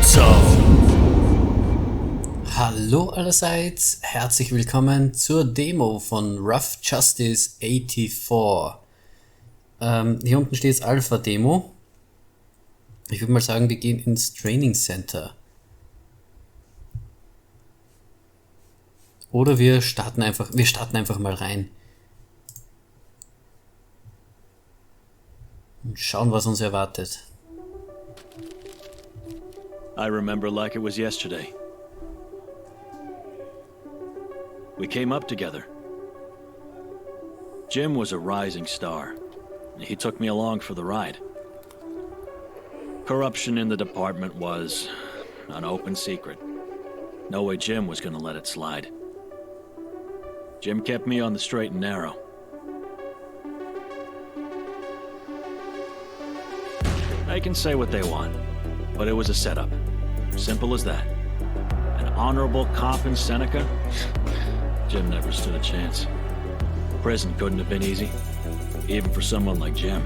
Wyzau. Hallo allerseits, herzlich willkommen zur Demo von Rough Justice 84. Hier unten steht Alpha-Demo. Ich würde mal sagen, wir gehen ins Training Center. Oder wir starten einfach mal rein. Und schauen, was uns erwartet. I remember like it was yesterday. We came up together. Jim was a rising star. He took me along for the ride. Corruption in the department was an open secret. No way Jim was gonna let it slide. Jim kept me on the straight and narrow. They can say what they want, but it was a setup. Simple as that. An honorable cop in Seneca? Jim never stood a chance. Prison couldn't have been easy, even for someone like Jim.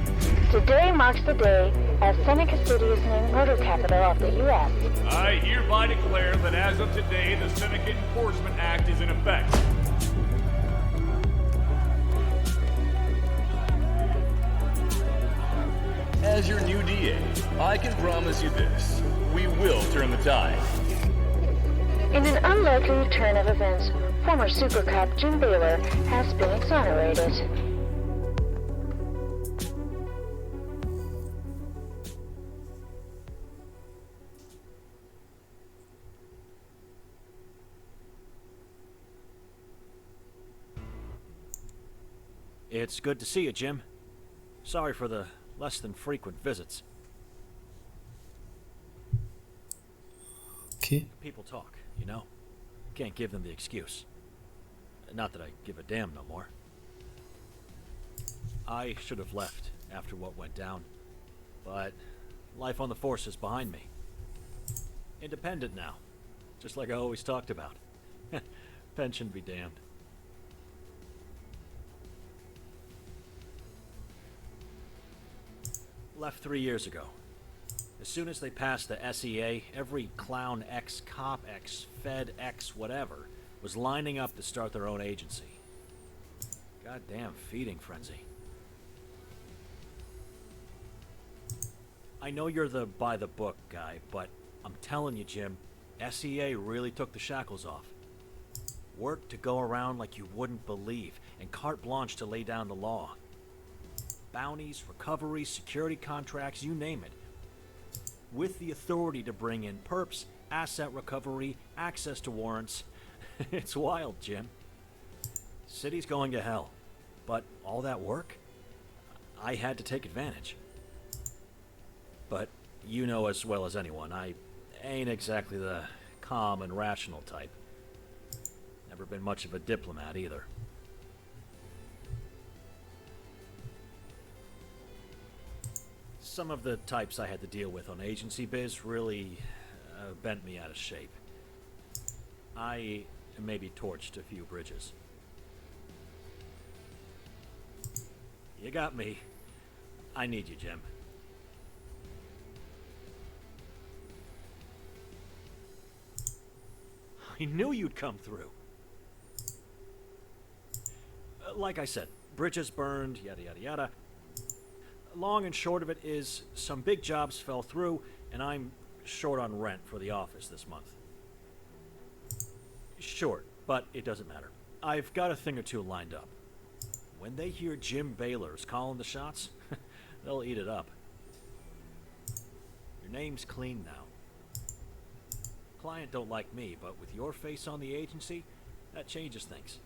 Today marks the day as Seneca City is named murder capital of the U.S. I hereby declare that as of today, the Seneca Enforcement Act is in effect. As your new DA, I can promise you this. We will turn the tide. In an unlikely turn of events, former super cop Jim Baylor has been exonerated. It's good to see you, Jim. Sorry for the less than frequent visits. Okay. People talk, you know? Can't give them the excuse. Not that I give a damn no more. I should have left after what went down, but life on the force is behind me. Independent now, just like I always talked about. Pension be damned. Left 3 years ago. As soon as they passed the SEA, every clown X, cop X, Fed X, whatever, was lining up to start their own agency. Goddamn feeding frenzy. I know you're the by-the-book guy, but I'm telling you, Jim, SEA really took the shackles off. Work to go around like you wouldn't believe, and carte blanche to lay down the law. Bounties, recoveries, security contracts, you name it. With the authority to bring in perps, asset recovery, access to warrants. It's wild, Jim. City's going to hell. But all that work? I had to take advantage. But you know as well as anyone, I ain't exactly the calm and rational type. Never been much of a diplomat either. Some of the types I had to deal with on agency biz really bent me out of shape. I maybe torched a few bridges. You got me. I need you, Jim. I knew you'd come through. Like I said, bridges burned, yada yada yada. Long and short of it is, some big jobs fell through, and I'm short on rent for the office this month. Short, but it doesn't matter. I've got a thing or two lined up. When they hear Jim Baylor's calling the shots, they'll eat it up. Your name's clean now. Client don't like me, but with your face on the agency, that changes things.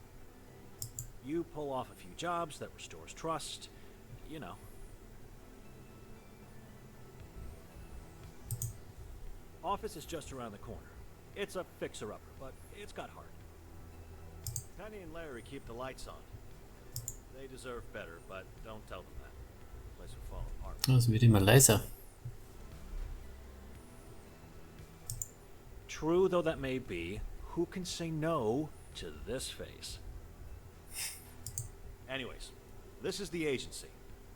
You pull off a few jobs that restores trust, you know. Office is just around the corner. It's a fixer-upper, but it's got heart. Penny and Larry keep the lights on. They deserve better, but don't tell them that. The place will fall apart. Das wird immer leiser. True though that may be, who can say no to this face? Anyways, this is the agency.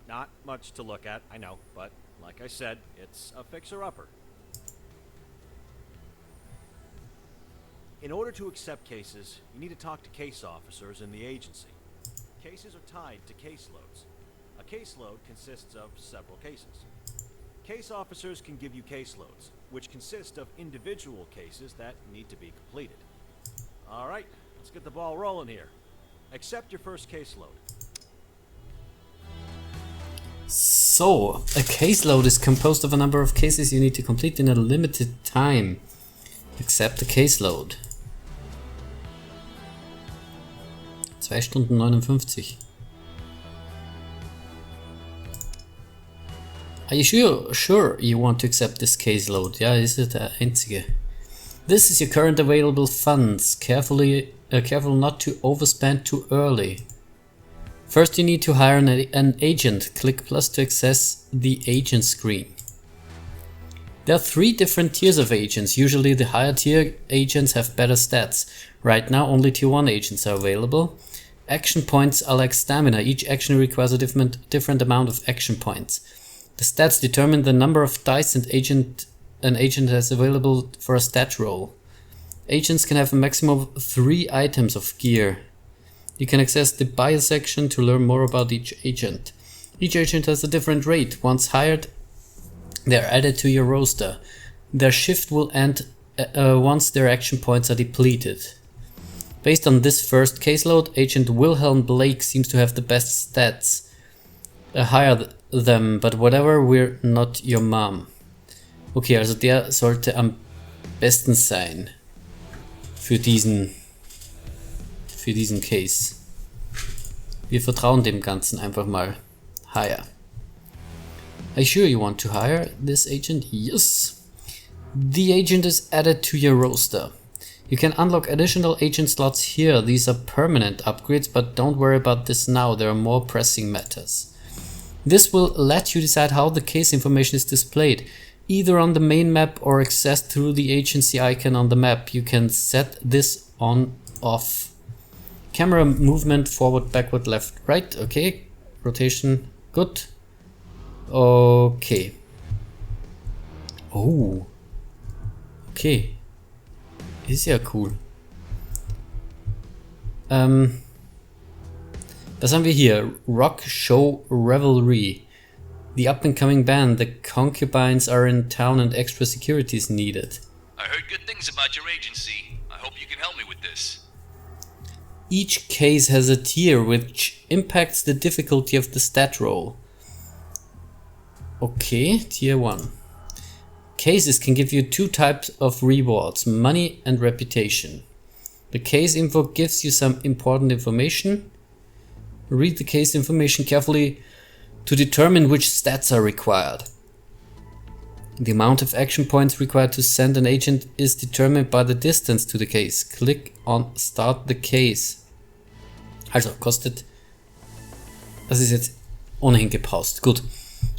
Not much to look at, I know, but like I said, it's a fixer-upper. In order to accept cases, you need to talk to case officers in the agency. Cases are tied to caseloads. A caseload consists of several cases. Case officers can give you caseloads, which consist of individual cases that need to be completed. All right, let's get the ball rolling here. Accept your first caseload. So, a caseload is composed of a number of cases you need to complete in a limited time. Accept the caseload. 2 Stunden 59. Are you sure you want to accept this caseload? Ja, ist der einzige. This is your current available funds. Careful not to overspend too early. First you need to hire an agent. Click plus to access the agent screen. There are 3 different tiers of agents. Usually the higher tier agents have better stats. Right now only tier 1 agents are available. Action points are like stamina. Each action requires a different amount of action points. The stats determine the number of dice an agent has available for a stat roll. Agents can have a maximum of 3 items of gear. You can access the bio section to learn more about each agent. Each agent has a different rate. Once hired, they are added to your roster. Their shift will end once their action points are depleted. Based on this first caseload, Agent Wilhelm Blake seems to have the best stats. Hire them, but whatever, we're not your mom. Okay, also der sollte am besten sein für diesen Case. Wir vertrauen dem Ganzen einfach mal. Hire. Are you sure you want to hire this agent? Yes. The agent is added to your roster. You can unlock additional agent slots here. These are permanent upgrades, but don't worry about this now. There are more pressing matters. This will let you decide how the case information is displayed, either on the main map or accessed through the agency icon on the map. You can set this on off. Camera movement forward, backward, left, right. Okay. Rotation. Good. Okay. Oh. Okay. Ist ja cool. Was haben wir hier? Rock Show Revelry. The up-and-coming band. The concubines are in town and extra security is needed. I heard good things about your agency. I hope you can help me with this. Each case has a tier which impacts the difficulty of the stat roll. Okay, tier 1. Cases can give you 2 types of rewards, money and reputation. The case info gives you some important information. Read the case information carefully to determine which stats are required. The amount of action points required to send an agent is determined by the distance to the case. Click on Start the Case. Also kostet... Das ist jetzt ohnehin gepaust. Gut.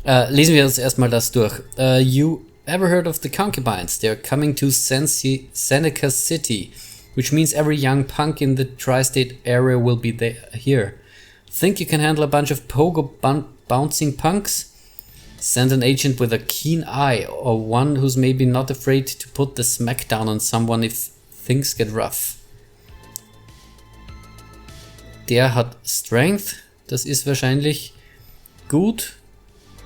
Lesen wir uns erstmal das durch. You ever heard of the concubines? They are coming to Seneca City, which means every young punk in the tri-state area will be here. Think you can handle a bunch of pogo bouncing punks? Send an agent with a keen eye, or one who's maybe not afraid to put the smackdown on someone if things get rough. Der hat Strength, das ist wahrscheinlich gut.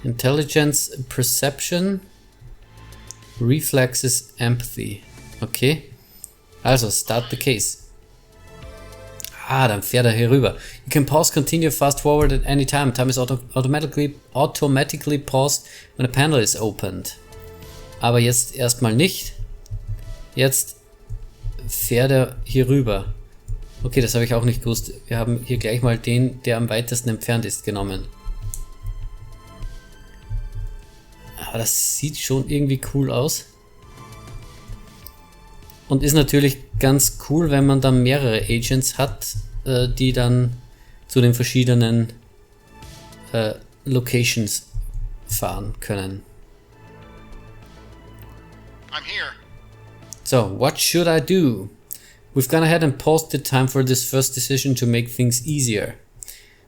Intelligence, Perception, Reflexes, Empathy. Okay, also start the case. Dann fährt er hier rüber. You can pause, continue, fast forward at any time. Time is automatically paused when a panel is opened. Aber jetzt erstmal nicht. Jetzt fährt er hier rüber. Okay, das habe ich auch nicht gewusst. Wir haben hier gleich mal den, der am weitesten entfernt ist, genommen. Aber das sieht schon irgendwie cool aus. Und ist natürlich ganz cool, wenn man dann mehrere Agents hat, die dann zu den verschiedenen Locations fahren können. I'm here. So, what should I do? We've gone ahead and paused the time for this first decision to make things easier.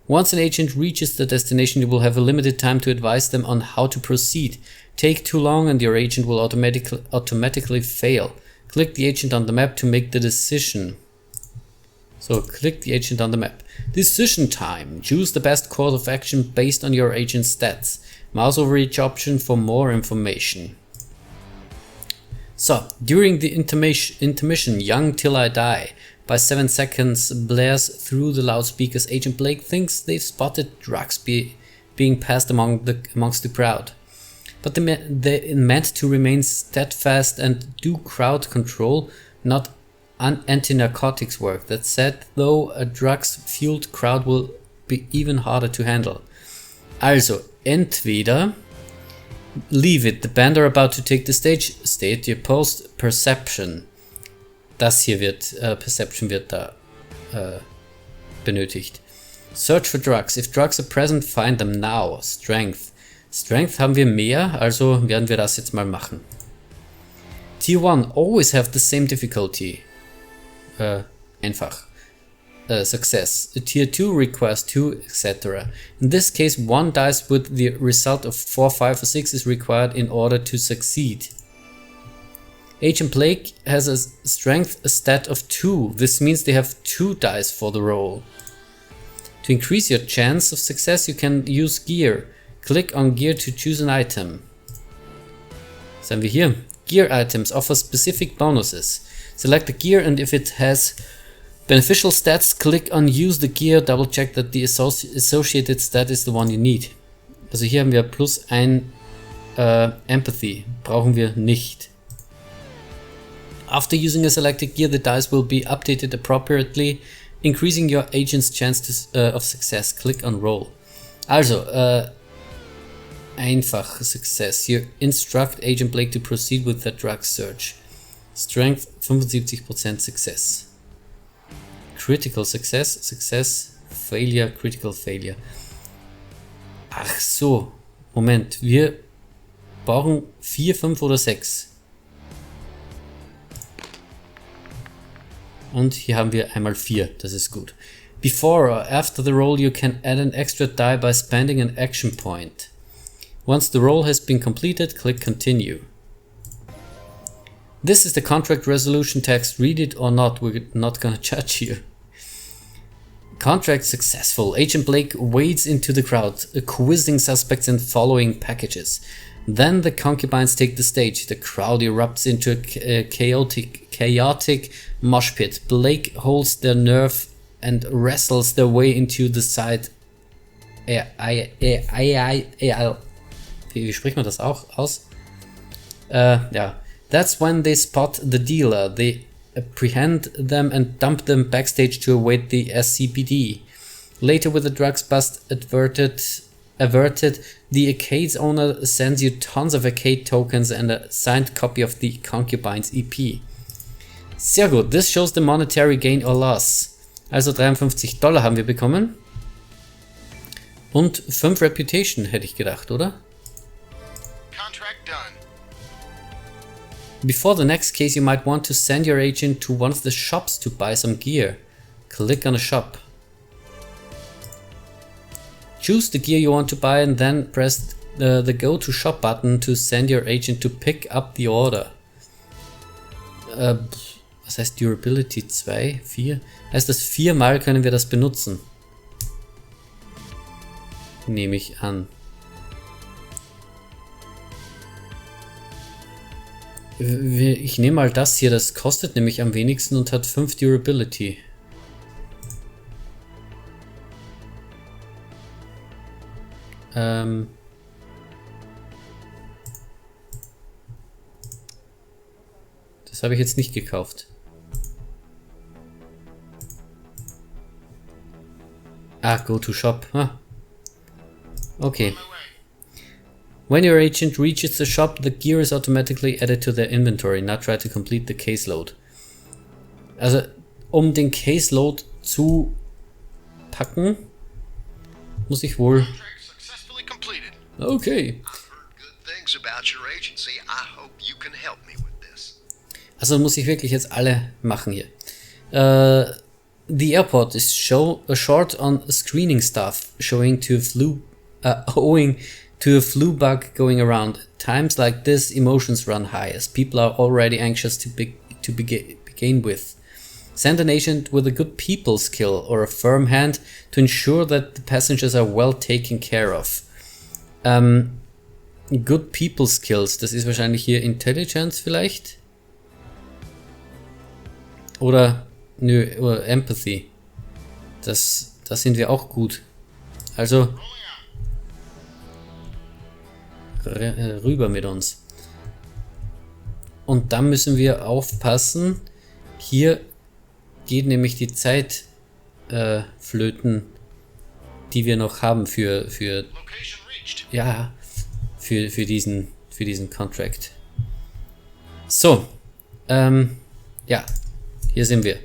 Once an agent reaches the destination, you will have a limited time to advise them on how to proceed. Take too long and your agent will automatically fail. Click the agent on the map to make the decision. So, click the agent on the map. Decision time. Choose the best course of action based on your agent's stats. Mouse over each option for more information. So, during the intermission, Young Till I Die by 7 seconds blares through the loudspeakers. Agent Blake thinks they've spotted drugs being passed amongst the crowd. But they meant to remain steadfast and do crowd control, not anti-narcotics work. That said, though, a drugs-fueled crowd will be even harder to handle. Also, entweder leave it, the band are about to take the stage, state your post, perception. Das hier wird, perception wird da benötigt. Search for drugs. If drugs are present, find them now. Strength. Strength haben wir mehr, also werden wir das jetzt mal machen. Tier 1, always have the same difficulty. Einfach. Success. Tier 2 requires 2, etc. In this case, 1 dice with the result of 4, 5 or 6 is required in order to succeed. Agent Blake has a strength stat of 2. This means they have 2 dice for the roll. To increase your chance of success, you can use gear. Click on gear to choose an item. Was haben wir hier? Gear items offer specific bonuses. Select the gear and if it has beneficial stats, click on use the gear, double check that the associated stat is the one you need. Also hier haben wir plus 1 Empathy. Brauchen wir nicht. After using a selected gear, the dice will be updated appropriately, increasing your agent's chance of success. Click on roll. Also, einfach Success. You instruct Agent Blake to proceed with the drug search. Strength 75% Success. Critical Success, Success, Failure, Critical Failure. Ach so, Moment, wir brauchen 4, 5 oder 6. Und hier haben wir einmal 4, das ist gut. Before or after the roll you can add an extra die by spending an action point. Once the roll has been completed, click continue. This is the contract resolution text. Read it or not, we're not gonna judge you. Contract successful. Agent Blake wades into the crowd, quizzing suspects and following packages. Then the concubines take the stage. The crowd erupts into a chaotic mosh pit. Blake holds their nerve and wrestles their way into the side. Wie spricht man das auch aus? Ja. That's when they spot the dealer. They apprehend them and dump them backstage to await the SCPD. Later, with the drugs bust averted, the arcade's owner sends you tons of arcade tokens and a signed copy of the Concubines EP. Sehr gut, this shows the monetary gain or loss. Also $53 haben wir bekommen. Und 5 Reputation hätte ich gedacht, oder? Contract done. Before the next case, you might want to send your agent to one of the shops to buy some gear. Click on a shop. Choose the gear you want to buy and then press the Go to Shop button to send your agent to pick up the order. Was heißt Durability? 2? 4? Heißt das 4-mal können wir das benutzen? Nehme ich an. Ich nehme mal das hier, das kostet nämlich am wenigsten und hat 5 Durability. Das habe ich jetzt nicht gekauft. Ah, go to shop. Ah. Okay. When your agent reaches the shop, the gear is automatically added to their inventory. Now try to complete the caseload. Also, um den Caseload zu packen, muss ich wohl... Successfully completed. Okay. I've heard good things about your agency. I hope you can help me with this. Also muss ich wirklich jetzt alle machen hier. The airport is short on screening staff, owing to a flu bug going around. Times like this, emotions run high, as people are already anxious to to begin with. Send an agent with a good people skill or a firm hand to ensure that the passengers are well taken care of. Good people skills, das ist wahrscheinlich hier Intelligence vielleicht? Oder Empathy. Das sind wir auch gut. Also rüber mit uns. Und dann müssen wir aufpassen. Hier geht nämlich die Zeit flöten, die wir noch haben für diesen Contract. So, ja, hier sind wir.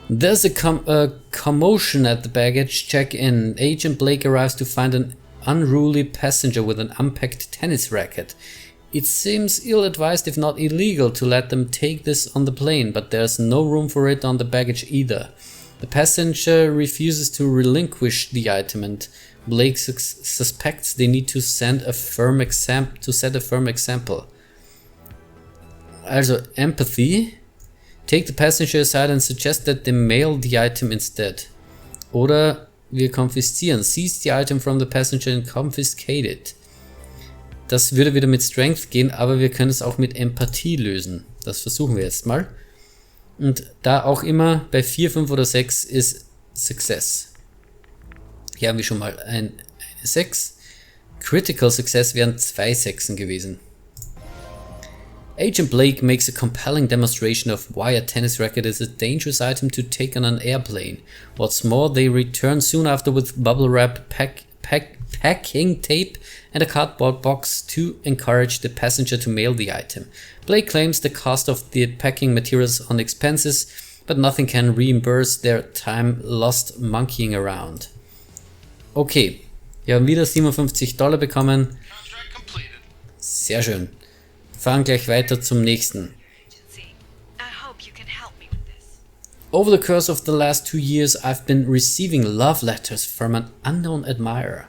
There's a commotion at the baggage check-in. Agent Blake arrives to find an unruly passenger with an unpacked tennis racket. It seems ill-advised if not illegal to let them take this on the plane, but there's no room for it on the baggage either. The passenger refuses to relinquish the item and Blake suspects they need to set a firm example. Also Empathy. Take the passenger aside and suggest that they mail the item instead. Oder wir konfiszieren. Seize the item from the passenger and confiscate it. Das würde wieder mit Strength gehen, aber wir können es auch mit Empathie lösen. Das versuchen wir jetzt mal. Und da auch immer bei 4, 5 oder 6 ist Success. Hier haben wir schon mal eine 6. Critical Success wären 2 Sechsen gewesen. Agent Blake makes a compelling demonstration of why a tennis racket is a dangerous item to take on an airplane. What's more, they return soon after with bubble wrap, packing tape and a cardboard box to encourage the passenger to mail the item. Blake claims the cost of the packing materials on expenses, but nothing can reimburse their time lost monkeying around. Okay, wir haben wieder $57 bekommen. Sehr schön. Fahren gleich weiter zum nächsten. Over the course of the last 2 years, I've been receiving love letters from an unknown admirer.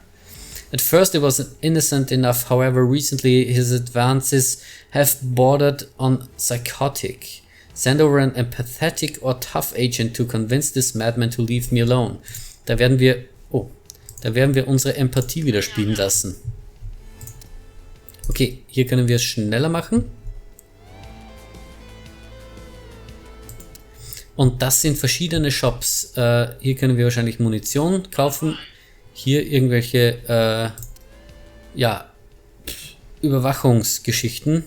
At first it was innocent enough, however recently his advances have bordered on psychotic. Send over an empathetic or tough agent to convince this madman to leave me alone. Da werden wir unsere Empathie wieder spielen lassen. Okay, hier können wir es schneller machen. Und das sind verschiedene Shops. Hier können wir wahrscheinlich Munition kaufen. Hier irgendwelche Überwachungsgeschichten.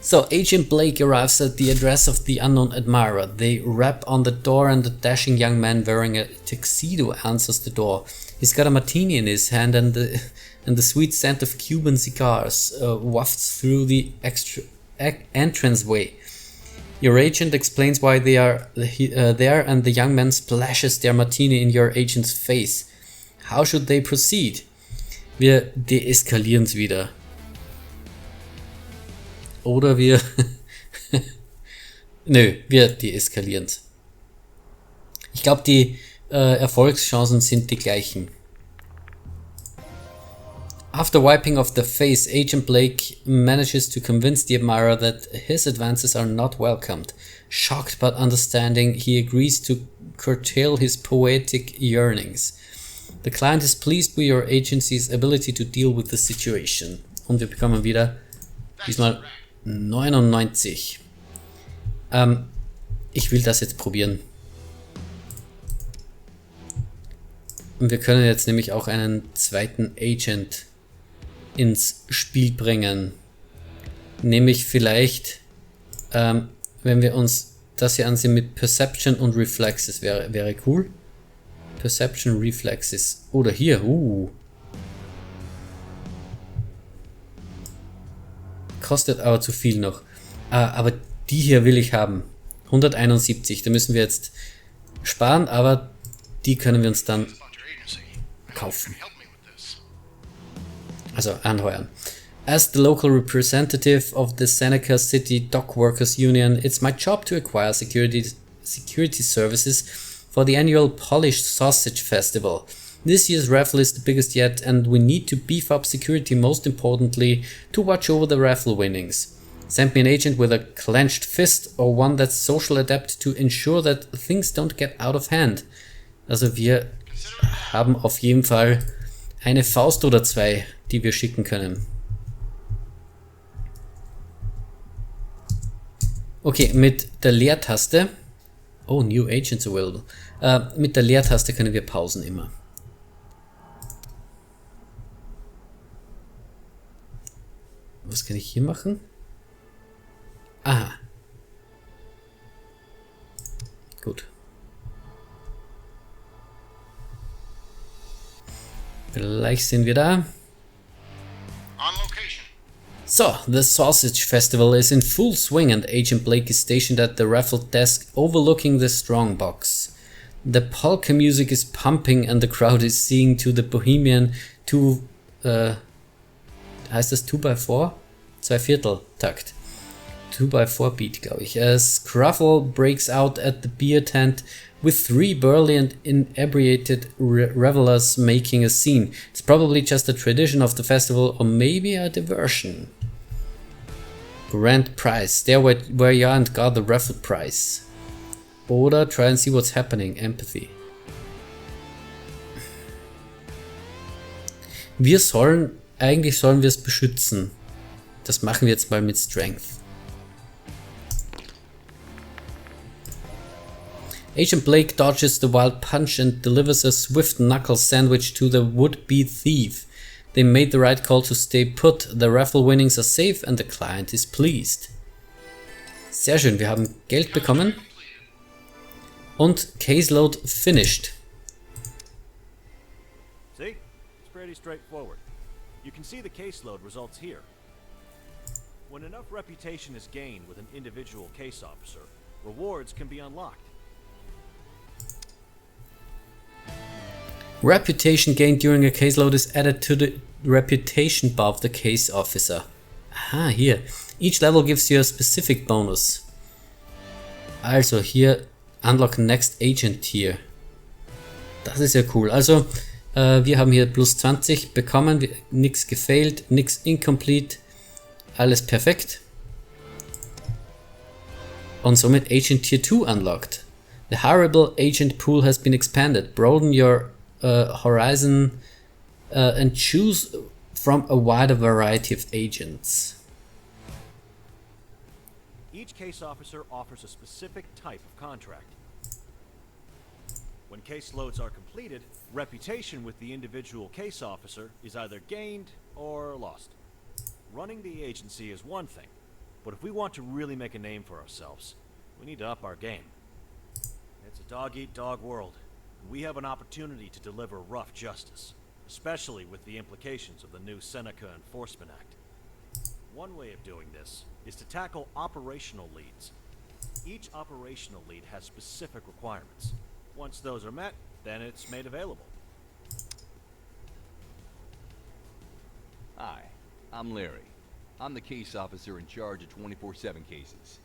So, Agent Blake arrives at the address of the unknown admirer. They rap on the door and a dashing young man wearing a tuxedo answers the door. He's got a martini in his hand and the sweet scent of Cuban cigars wafts through the entranceway. Your agent explains why they are there and the young man splashes their martini in your agent's face. How should they proceed? Wir deeskalieren es wieder. Oder wir... Nö, wir deeskalieren es. Ich glaube, die Erfolgschancen sind die gleichen. After wiping off the face, Agent Blake manages to convince the admirer that his advances are not welcomed. Shocked but understanding, he agrees to curtail his poetic yearnings. The client is pleased with your agency's ability to deal with the situation. Und wir bekommen wieder diesmal 99. Ich will das jetzt probieren. Und wir können jetzt nämlich auch einen zweiten Agent ins Spiel bringen. Nämlich vielleicht, wenn wir uns das hier ansehen mit Perception und Reflexes, wäre cool. Perception, Reflexes. Oder hier, Kostet aber zu viel noch. Aber die hier will ich haben. 171, da müssen wir jetzt sparen, aber die können wir uns dann kaufen. Also anheuern. As the local representative of the Seneca City Dock Workers Union, it's my job to acquire security services for the annual Polished Sausage Festival. This year's raffle is the biggest yet, and we need to beef up security, most importantly, to watch over the raffle winnings. Send me an agent with a clenched fist or one that's social adept to ensure that things don't get out of hand. Also wir haben auf jeden Fall eine Faust oder zwei, die wir schicken können. Okay, mit der Leertaste. Oh, New Agents available. Mit der Leertaste können wir pausen immer. Was kann ich hier machen? Aha. Gut. Gleich sind wir da. On location. So, the Sausage Festival is in full swing and Agent Blake is stationed at the raffle desk overlooking the strongbox. The polka music is pumping and the crowd is singing to the Bohemian heißt das 2x4? 2/4 Takt. 2x4 Beat, glaube ich. A scruffle breaks out at the beer tent with 3 burly and inebriated revelers making a scene. It's probably just a tradition of the festival or maybe a diversion. Grand prize. Stay where you are and guard the raffle prize. Oder try and see what's happening. Empathy. Eigentlich sollen wir es beschützen. Das machen wir jetzt mal mit Strength. Agent Blake dodges the wild punch and delivers a swift knuckle sandwich to the would-be thief. They made the right call to stay put. The raffle winnings are safe and the client is pleased. Sehr schön, wir haben Geld bekommen. Und Caseload finished. See? It's pretty straightforward. You can see the caseload results here. When enough reputation is gained with an individual case officer, rewards can be unlocked. Reputation gained during a caseload is added to the reputation bar of the case officer. Aha, hier. Each level gives you a specific bonus. Also hier Unlock Next Agent hier. Das ist ja cool. Also wir haben hier plus 20 bekommen, nichts gefailt, nichts incomplete, alles perfekt. Und somit Agent Tier 2 unlocked. The hireable agent pool has been expanded. Broaden your horizon and choose from a wider variety of agents. Each case officer offers a specific type of contract. When case loads are completed, reputation with the individual case officer is either gained or lost. Running the agency is one thing, but if we want to really make a name for ourselves, we need to up our game. It's a dog-eat-dog world, and we have an opportunity to deliver rough justice, especially with the implications of the new Seneca Enforcement Act. One way of doing this is to tackle operational leads. Each operational lead has specific requirements. Once those are met, then it's made available. Hi, I'm Larry. I'm the case officer in charge of 24/7 cases.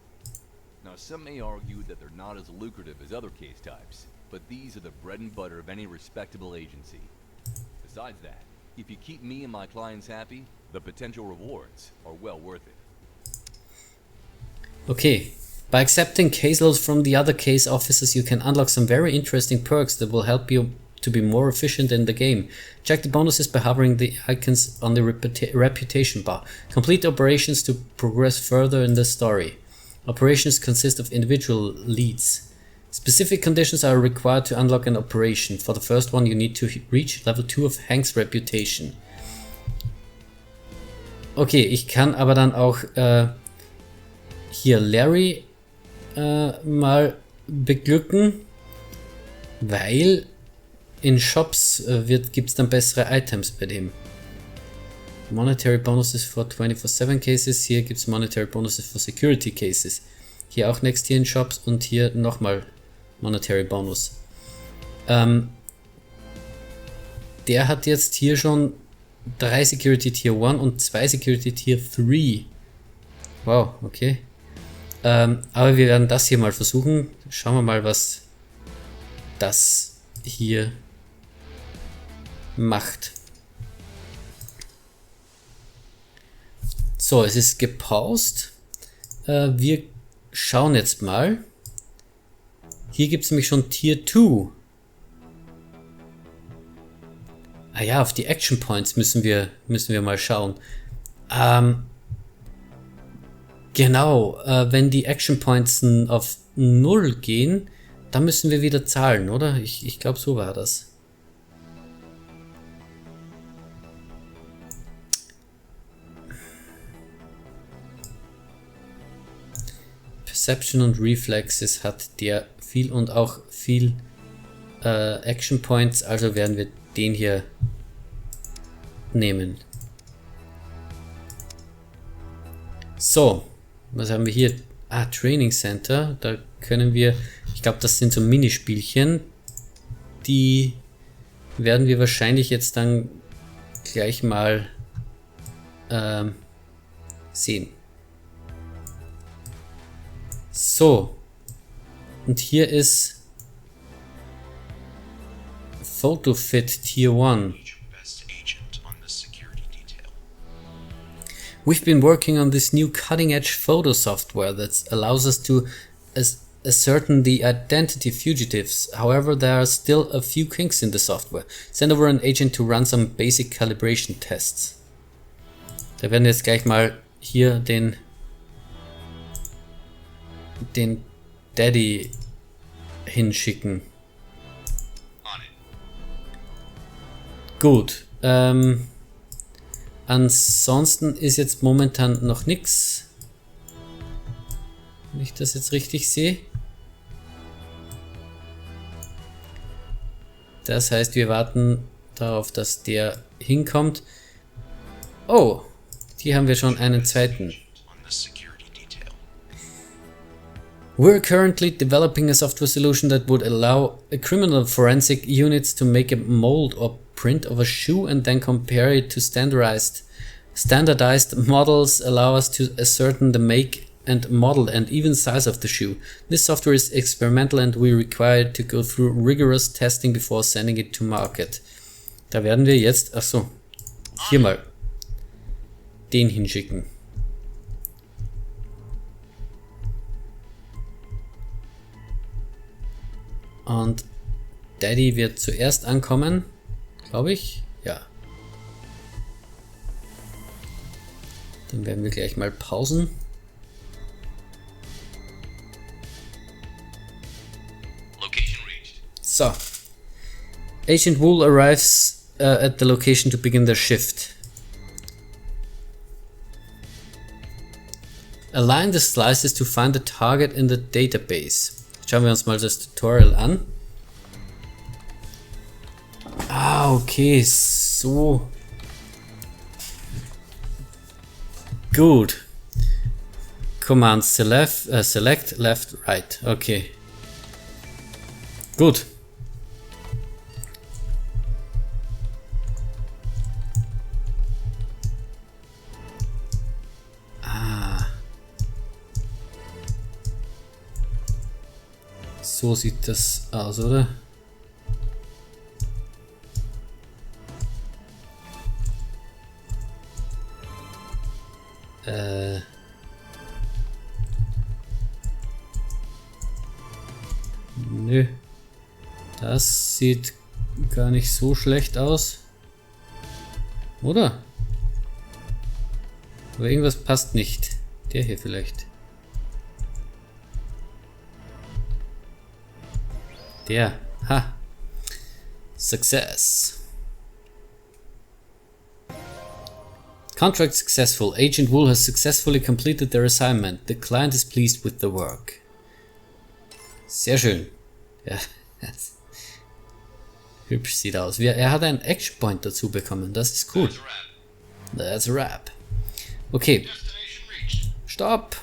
Now, some may argue that they're not as lucrative as other case types, but these are the bread and butter of any respectable agency. Besides that, if you keep me and my clients happy, the potential rewards are well worth it. Okay, by accepting caseloads from the other case officers, you can unlock some very interesting perks that will help you to be more efficient in the game. Check the bonuses by hovering the icons on the reputation bar. Complete operations to progress further in the story. Operations consist of individual leads. Specific conditions are required to unlock an operation. For the first one, you need to reach level 2 of Hank's Reputation. Okay, ich kann aber dann auch hier Larry mal beglücken, weil in Shops gibt es dann bessere Items bei dem. Monetary Bonuses for 24/7 Cases, hier gibt es Monetary Bonuses for Security Cases. Hier auch next hier in Shops und hier nochmal Monetary Bonus. Der hat jetzt hier schon 3 Security Tier 1 und 2 Security Tier 3. Wow, okay. Aber wir werden das hier mal versuchen. Schauen wir mal, was das hier macht. So, es ist gepaust. Wir schauen jetzt mal. Hier gibt es nämlich schon Tier 2. Ah ja, auf die Action Points müssen wir mal schauen. Genau, wenn die Action Points auf 0 gehen, dann müssen wir wieder zahlen, oder? Ich glaube, so war das. Perception und Reflexes hat der viel und auch viel Action Points, also werden wir den hier nehmen. So, was haben wir hier? Ah, Training Center, da können wir, ich glaube, das sind so Minispielchen, die werden wir wahrscheinlich jetzt dann gleich mal sehen. So, und hier ist PhotoFit Tier 1. We've been working on this new cutting-edge photo software that allows us to ascertain the identity of fugitives. However, there are still a few kinks in the software. Send over an agent to run some basic calibration tests. Da werden wir jetzt gleich mal hier den Daddy hinschicken. Gut. Ansonsten ist jetzt momentan noch nichts. Wenn ich das jetzt richtig sehe. Das heißt, wir warten darauf, dass der hinkommt. Oh, hier haben wir schon einen zweiten. We're currently developing a software solution that would allow criminal forensic units to make a mold or print of a shoe and then compare it to standardized models, allow us to ascertain the make and model and even size of the shoe. This software is experimental and we require it to go through rigorous testing before sending it to market. Da werden wir jetzt, achso, hier mal den hinschicken. Und Daddy wird zuerst ankommen, glaube ich. Ja. Dann werden wir gleich mal pausen. So. Agent Wool arrives at the location to begin their shift. Align the slices to find the target in the database. Schauen wir uns mal das Tutorial an. Ah, okay, so. Gut. Command select, left, right. Okay. Gut. So sieht das aus, oder? Nö. Das sieht gar nicht so schlecht aus. Oder? Aber irgendwas passt nicht. Der hier vielleicht. Der. Ha. Success. Contract successful. Agent Wool has successfully completed their assignment. The client is pleased with the work. Sehr schön. Ja. Hübsch sieht aus. Er hat einen Action Point dazu bekommen. Das ist cool. That's a wrap. Okay. Stopp.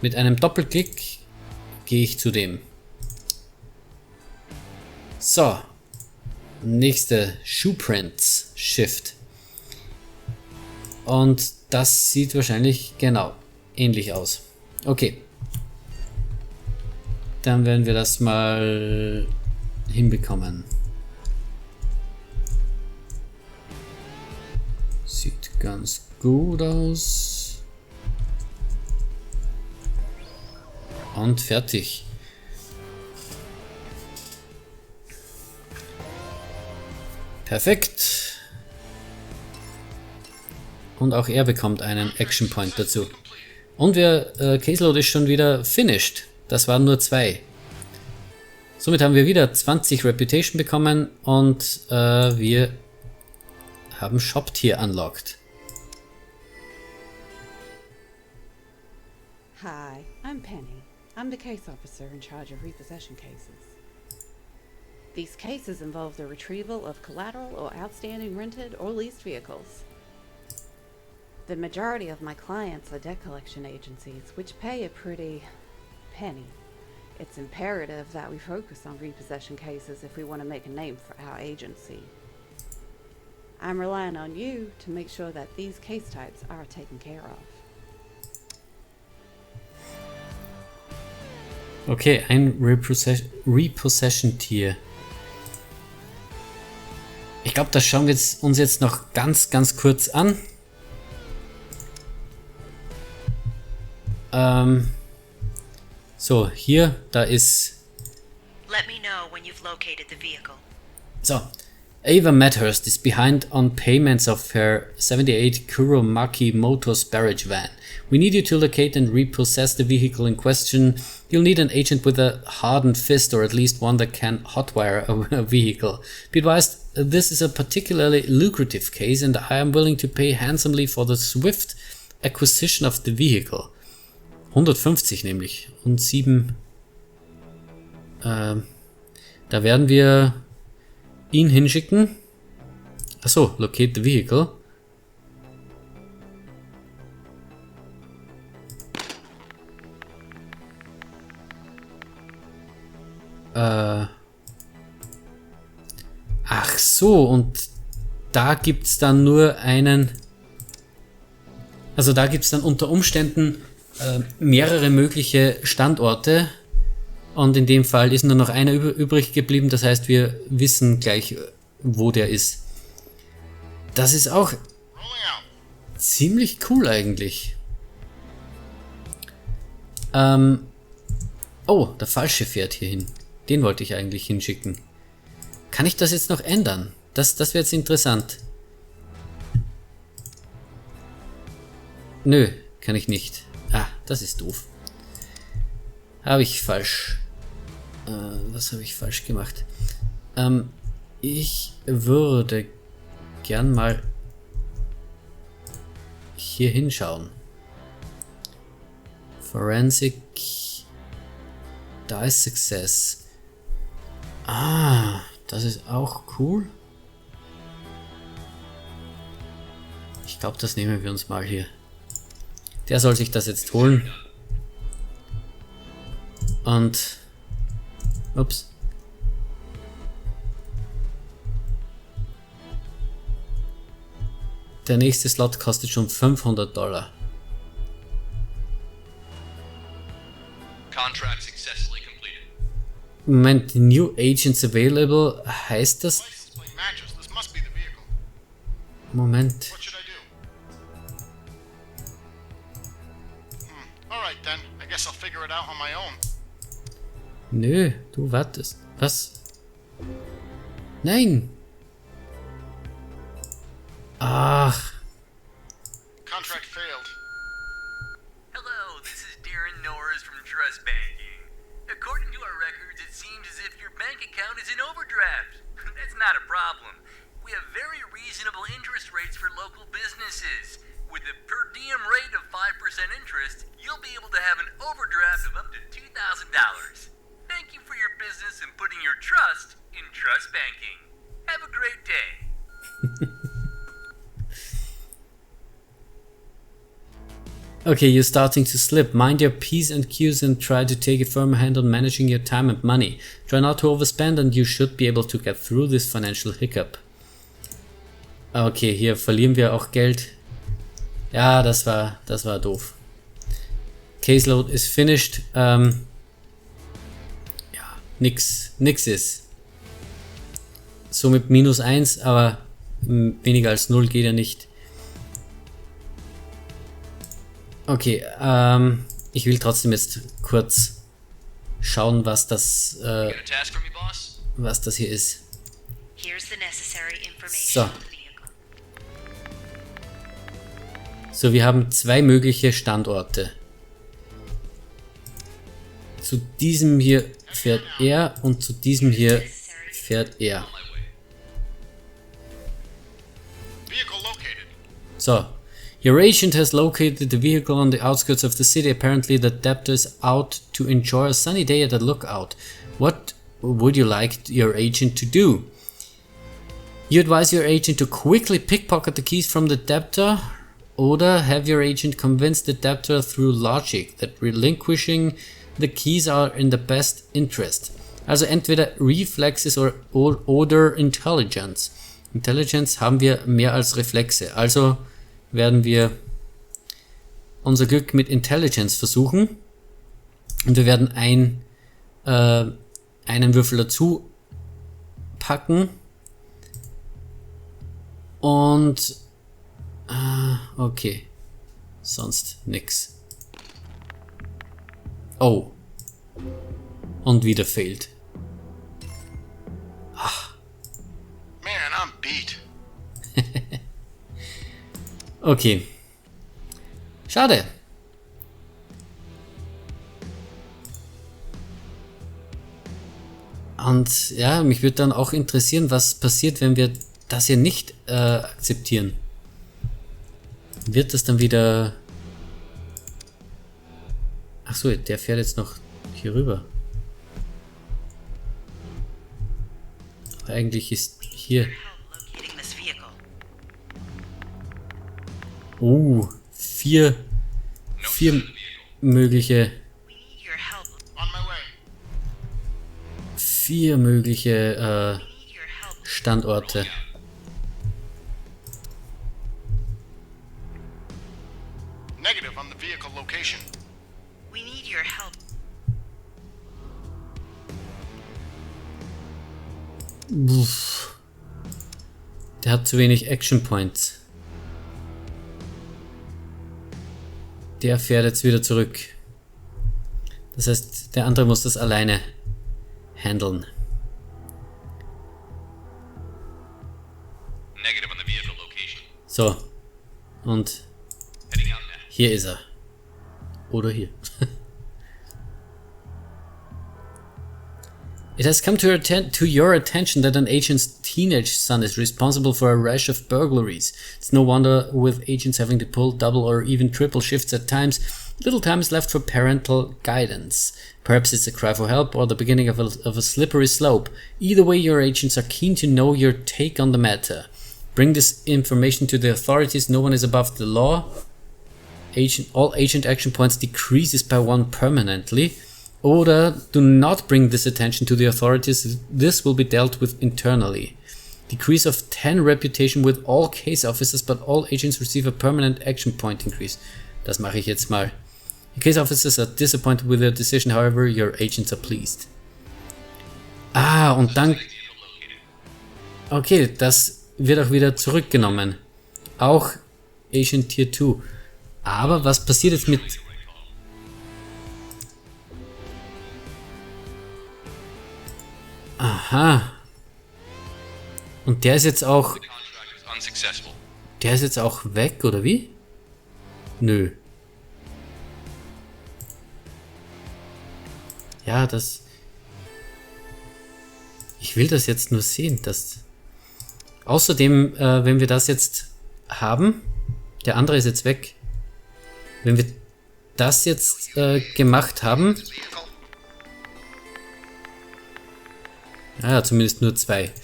Mit einem Doppelklick gehe ich zu dem. So. Nächste Shoeprints Shift. Und das sieht wahrscheinlich genau ähnlich aus. Okay. Dann werden wir das mal hinbekommen. Sieht ganz gut aus. Und fertig. Perfekt. Und auch er bekommt einen Action Point dazu. Und Caseload ist schon wieder finished. Das waren nur 2. Somit haben wir wieder 20 Reputation bekommen und wir haben Shop-Tier unlocked. Hi, I'm Penny. I'm the case officer in charge of repossession cases. These cases involve the retrieval of collateral or outstanding rented or leased vehicles. The majority of my clients are debt collection agencies, which pay a pretty penny. It's imperative that we focus on repossession cases if we want to make a name for our agency. I'm relying on you to make sure that these case types are taken care of. Okay, ein Repossession-Tier. Ich glaube, das schauen wir uns jetzt noch ganz kurz an. So, hier, da ist... Let me know when you've located the vehicle. So, Ava Medhurst is behind on payments of her 78 Kuromaki Motors barrage van. We need you to locate and repossess the vehicle in question. You'll need an agent with a hardened fist or at least one that can hotwire a vehicle. Be advised, this is a particularly lucrative case and I am willing to pay handsomely for the swift acquisition of the vehicle. 150 nämlich und 7. Da werden wir ihn hinschicken. Achso, locate the vehicle. Ach so, und da gibt's dann nur einen... Also da gibt's dann unter Umständen mehrere mögliche Standorte. Und in dem Fall ist nur noch einer übrig geblieben. Das heißt, wir wissen gleich, wo der ist. Das ist auch ziemlich cool eigentlich. Oh, der Falsche fährt hier hin. Den wollte ich eigentlich hinschicken. Kann ich das jetzt noch ändern? Das wäre jetzt interessant. Nö, kann ich nicht. Ah, das ist doof. Habe ich falsch. Was habe ich falsch gemacht? Ich würde gern mal hier hinschauen. Forensic. Da ist Success. Ah, das ist auch cool. Ich glaube, das nehmen wir uns mal hier. Der soll sich das jetzt holen. Und... Ups. Der nächste Slot kostet schon $500. Contract successfully completed. Moment, New Agents Available, heißt das? License plate matches. This must be the vehicle. Moment. What should I do? Alright then. I guess I'll figure it out on my own. Nö, du wartest. Was? Nein! Ach. Contract failed. Hello, this is Darren Norris from Trust Banking. According to our records, it seems as if your bank account is in overdraft. That's not a problem. We have very reasonable interest rates for local businesses. With a per diem rate of 5% interest, you'll be able to have an overdraft of up to $2,000. Thank you for your business and putting your trust in Trust Banking. Have a great day. Okay, you're starting to slip. Mind your P's and Q's and try to take a firm hand on managing your time and money. Try not to overspend and you should be able to get through this financial hiccup. Okay, hier verlieren wir auch Geld. Ja, das war doof. Caseload is finished. Ja, nix ist. Somit -1, aber weniger als 0 geht ja nicht. Okay, ich will trotzdem jetzt kurz schauen, was das, Got a task for me, boss? was das hier ist. Here's the necessary information So. on the vehicle. So, wir haben zwei mögliche Standorte. Zu diesem hier fährt er und zu diesem hier fährt er. Vehicle located. So, your agent has located the vehicle on the outskirts of the city. Apparently the debtor is out to enjoy a sunny day at a lookout. What would you like your agent to do? You advise your agent to quickly pickpocket the keys from the debtor, oder have your agent convince the debtor through logic that relinquishing the keys are in the best interest. Also entweder Reflexes oder Intelligence. Intelligence haben wir mehr als Reflexe. Also werden wir unser Glück mit Intelligence versuchen. Und wir werden einen Würfel dazu packen. Und okay. Sonst nix. Oh. Und wieder fehlt. Man, I'm beat. Okay. Schade. Und ja, mich würde dann auch interessieren, was passiert, wenn wir das hier nicht akzeptieren. Wird das dann wieder... Ach so, der fährt jetzt noch hier rüber. Aber eigentlich ist hier... Locating this vehicle. Vier mögliche... We need your help. On my way. Vier mögliche We need your help. Standorte. Negative on the vehicle location. We need your help. Der hat zu wenig Action Points. Der fährt jetzt wieder zurück. Das heißt, der andere muss das alleine handeln. Negative on the vehicle location. So. Und Heading out now. hier ist er. Oder hier. It has come to your attention that an agent's teenage son is responsible for a rash of burglaries. It's no wonder, with agents having to pull double or even triple shifts at times, little time is left for parental guidance. Perhaps it's a cry for help or the beginning of a slippery slope. Either way, your agents are keen to know your take on the matter. Bring this information to the authorities. No one is above the law. All agent action points decreases by 1 permanently. Oder do not bring this attention to the authorities. This will be dealt with internally. Decrease of 10 reputation with all case officers, but all agents receive a permanent action point increase. Das mache ich jetzt mal. The case officers are disappointed with their decision, however, your agents are pleased. Und dann... Okay, das wird auch wieder zurückgenommen. Auch Agent Tier 2. Aber was passiert jetzt mit... Aha. Und der ist jetzt auch... The contract is unsuccessful. Der ist jetzt auch weg, oder wie? Nö. Ja, das... Ich will das jetzt nur sehen, dass... Außerdem, wenn wir das jetzt haben... Der andere ist jetzt weg. Wenn wir das jetzt gemacht haben... Vehicle. Ja, zumindest nur 2. To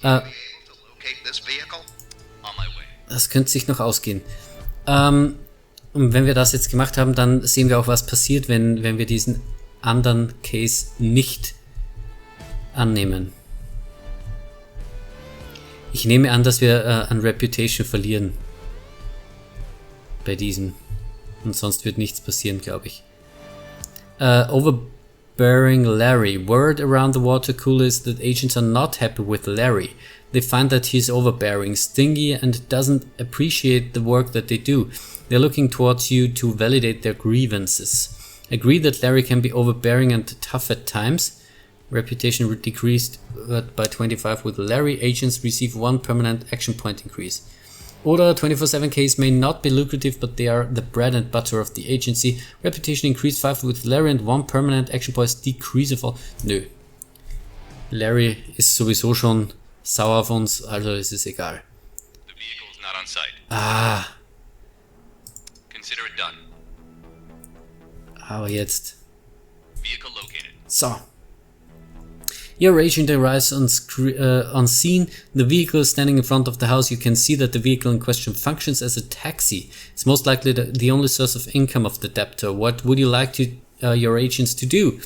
locate this vehicle. On my way. Das könnte sich noch ausgehen. Und wenn wir das jetzt gemacht haben, dann sehen wir auch, was passiert, wenn wir diesen anderen Case nicht annehmen. Ich nehme an, dass wir an Reputation verlieren. Bei diesem. Und sonst wird nichts passieren, glaube ich. Overbearing Larry. Word around the water cooler is that agents are not happy with Larry. They find that he's overbearing, stingy, and doesn't appreciate the work that they do. They're looking towards you to validate their grievances. Agree that Larry can be overbearing and tough at times. Reputation decreased by 25 with Larry. Agents receive 1 permanent action point increase. Oder 24/7 case may not be lucrative, but they are the bread and butter of the agency. Reputation increased 5 with Larry and 1 permanent action points decrease of all. Nö. Larry ist sowieso schon sauer auf uns, also ist es egal. The vehicle is not on site. Ah, Consider it done. aber jetzt. Vehicle located. So. Your agent arrives on scene. The vehicle is standing in front of the house. You can see that the vehicle in question functions as a taxi. It's most likely the only source of income of the debtor. What would you like your agents to do?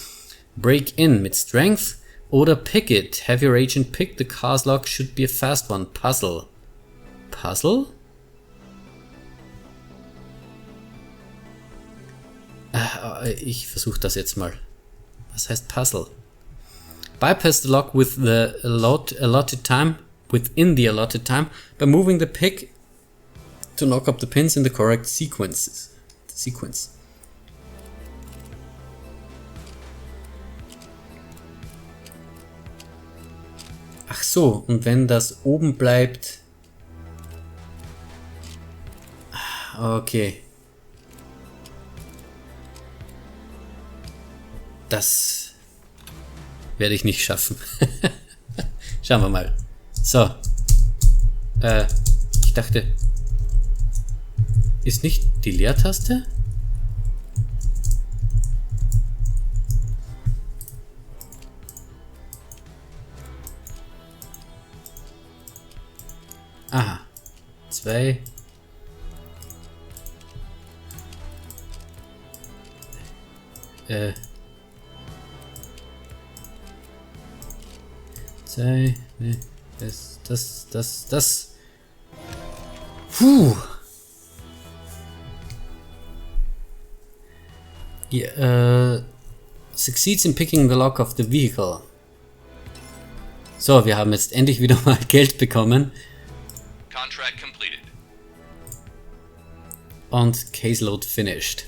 Break in mit strength oder pick it? Have your agent pick the car's lock. Should be a fast one. Puzzle. Puzzle? Ich versuche das jetzt mal. Was heißt Puzzle? Bypass the lock with the allotted time within the allotted time by moving the pick to knock up the pins in the correct sequence. Ach so, und wenn das oben bleibt. Okay. Das werde ich nicht schaffen. Schauen wir mal. So. Ich dachte... Ist nicht die Leertaste? Aha. 2. Das. Puh. Succeeds in picking the lock of the vehicle. So, wir haben jetzt endlich wieder mal Geld bekommen. Contract completed. Und Caseload finished.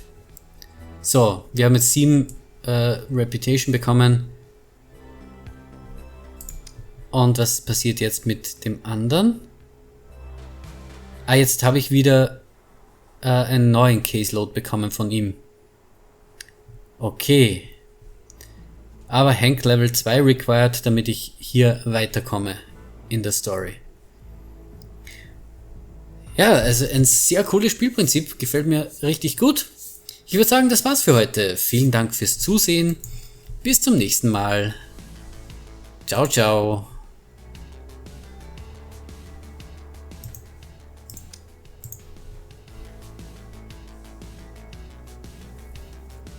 So, wir haben jetzt 7 Reputation bekommen. Und was passiert jetzt mit dem anderen? Ah, jetzt habe ich wieder einen neuen Caseload bekommen von ihm. Okay. Aber Hank Level 2 required, damit ich hier weiterkomme in der Story. Ja, also ein sehr cooles Spielprinzip. Gefällt mir richtig gut. Ich würde sagen, das war's für heute. Vielen Dank fürs Zusehen. Bis zum nächsten Mal. Ciao, ciao.